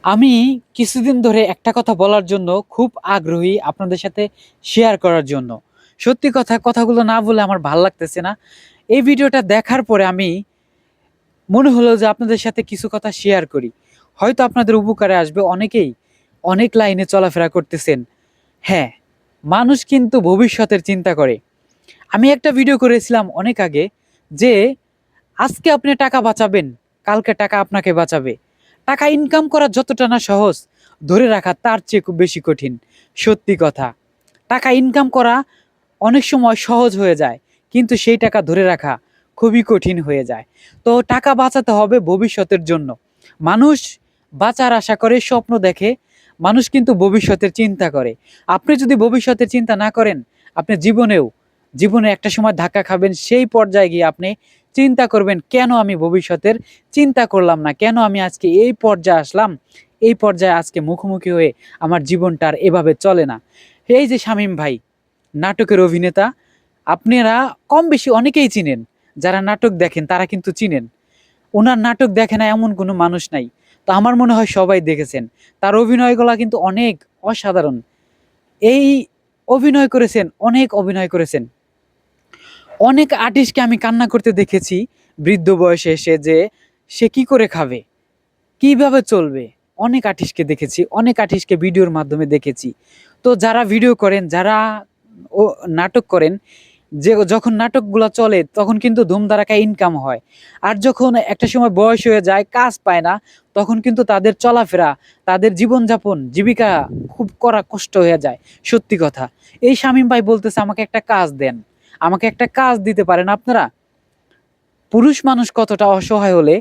আমি কিছুদিন ধরে একটা কথা বলার জন্য খুব আগ্রহী আপনাদের সাথে শেয়ার করার জন্য। সত্যি কথাগুলো না বলে আমার ভাল লাগতেছে না। এই ভিডিওটা দেখার পরে আমি মনে হলো যে আপনাদের সাথে কিছু কথা শেয়ার করি। হয়তো আপনাদের উপকারে আসবে। অনেকেই অনেক লাইনে চলাফেরা করতেছেন। হ্যাঁ, মানুষ কিন্তু ভবিষ্যতের চিন্তা করে। আমি একটা ভিডিও করেছিলাম অনেক আগে যে আজকে আপনি টাকা বাঁচাবেন, কালকে টাকা আপনাকে বাঁচাবে। টাকা ইনকাম করা যতটা না সহজ, ধরে রাখা তার চেয়ে খুব বেশি কঠিন। সত্যি কথা। টাকা ইনকাম করা অনেক সময় সহজ হয়ে যায়, কিন্তু সেই টাকা ধরে রাখা খুবই কঠিন হয়ে যায়। তো টাকা বাঁচাতে হবে ভবিষ্যতের জন্য। মানুষ বাঁচার আশা করে, স্বপ্ন দেখে, মানুষ কিন্তু ভবিষ্যতের চিন্তা করে। আপনি যদি ভবিষ্যতের চিন্তা না করেন, আপনি জীবনে একটা সময় ধাক্কা খাবেন। সেই পর্যায়ে গিয়ে আপনি চিন্তা করবেন, কেন আমি ভবিষ্যতের চিন্তা করলাম না, কেন আমি আজকে এই পর্যায়ে আসলাম, এই পর্যায়ে আজকে মুখোমুখি হয়ে আমার জীবনটা আর এভাবে চলে না। এই যে শামীম ভাই, নাটকের অভিনেতা, আপনারা কম বেশি অনেকেই চিনেন। যারা নাটক দেখেন তারা কিন্তু চিনেন। ওনার নাটক দেখে না এমন কোনো মানুষ নাই। তো আমার মনে হয় সবাই দেখেছেন। তার অভিনয়গুলা কিন্তু অনেক অসাধারণ। এই অনেক অভিনয় করেছেন। অনেক আর্টিস্টকে আমি কান্না করতে দেখেছি বৃদ্ধ বয়সে এসে, যে সে কি করে খাবে, কিভাবে চলবে। অনেক আর্টিস্টকে দেখেছি, অনেক আর্টিস্টকে ভিডিওর মাধ্যমে দেখেছি। তো যারা ভিডিও করেন, যারা ও নাটক করেন, যে যখন নাটকগুলো চলে তখন কিন্তু ধুমধারাক্কা ইনকাম হয়। আর যখন একটা সময় বয়স হয়ে যায়, কাজ পায় না, তখন কিন্তু তাদের চলাফেরা, তাদের জীবনযাপন, জীবিকা খুব করা কষ্ট হয়ে যায়। সত্যি কথা। এই শামীম ভাই বলতেছে, আমাকে একটা কাজ দেন, আমাকে একটা কাজ দিতে পারেন আপনারা। পুরুষ মানুষ কতটা অসহায় হলে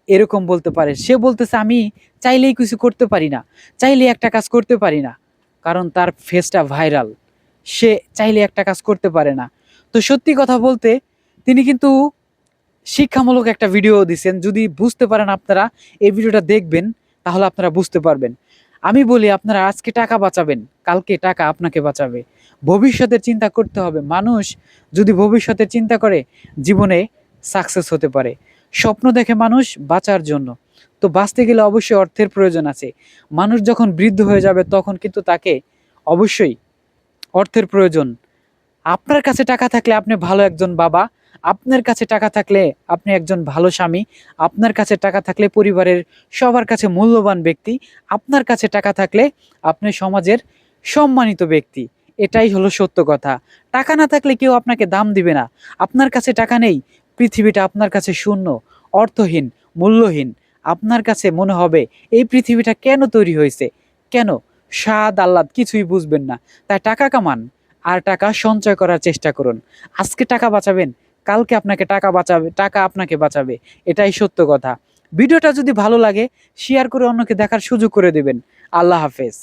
এরকম বলতে পারে। সে বলতেছে, আমি চাইলেই কিছু করতে পারি না, চাইলেই একটা কাজ করতে পারি না, কারণ তার ফেসটা ভাইরাল। সে চাইলে একটা কাজ করতে পারে না। তো সত্যি কথা বলতে, তিনি কিন্তু শিক্ষামূলক একটা ভিডিও দিছেন। যদি বুঝতে পারেন আপনারা, এই ভিডিওটা দেখবেন, তাহলে আপনারা বুঝতে পারবেন। আমি বলি, আপনারা আজকে টাকা বাঁচাবেন, কালকে টাকা আপনাকে বাঁচাবে। ভবিষ্যতের চিন্তা করতে হবে। মানুষ যদি ভবিষ্যতের চিন্তা করে, জীবনে সাকসেস হতে পারে। স্বপ্ন দেখে মানুষ বাঁচার জন্য। তো বাঁচতে গেলে অবশ্যই অর্থের প্রয়োজন আছে। মানুষ যখন বৃদ্ধ হয়ে যাবে, তখন কিন্তু তাকে অবশ্যই অর্থের প্রয়োজন। আপনার কাছে টাকা থাকলে আপনি ভালো একজন বাবা, আপনার কাছে টাকা থাকলে আপনি একজন ভালো স্বামী, আপনার কাছে টাকা থাকলে পরিবারের সবার কাছে মূল্যবান ব্যক্তি, আপনার কাছে টাকা থাকলে আপনি সমাজের সম্মানিত ব্যক্তি। এটাই হলো সত্য কথা। টাকা না থাকলে কেউ আপনাকে দাম দিবে না। আপনার কাছে টাকা নেই, পৃথিবীটা আপনার কাছে শূন্য, অর্থহীন, মূল্যহীন। আপনার কাছে মনে হবে এই পৃথিবীটা কেন তৈরি হয়েছে, কেন, স্বাদ আহ্লাদ কিছুই বুঝবেন না। তাই টাকা কামান, আর টাকা সঞ্চয় করার চেষ্টা করুন। আজকে টাকা বাঁচাবেন, কালকে আপনাকে টাকা বাঁচাবে, টাকা আপনাকে বাঁচাবে। এটাই সত্য কথা। ভিডিওটা যদি ভালো লাগে, শেয়ার করে অন্যকে দেখার সুযোগ করে দেবেন। আল্লাহ হাফেজ।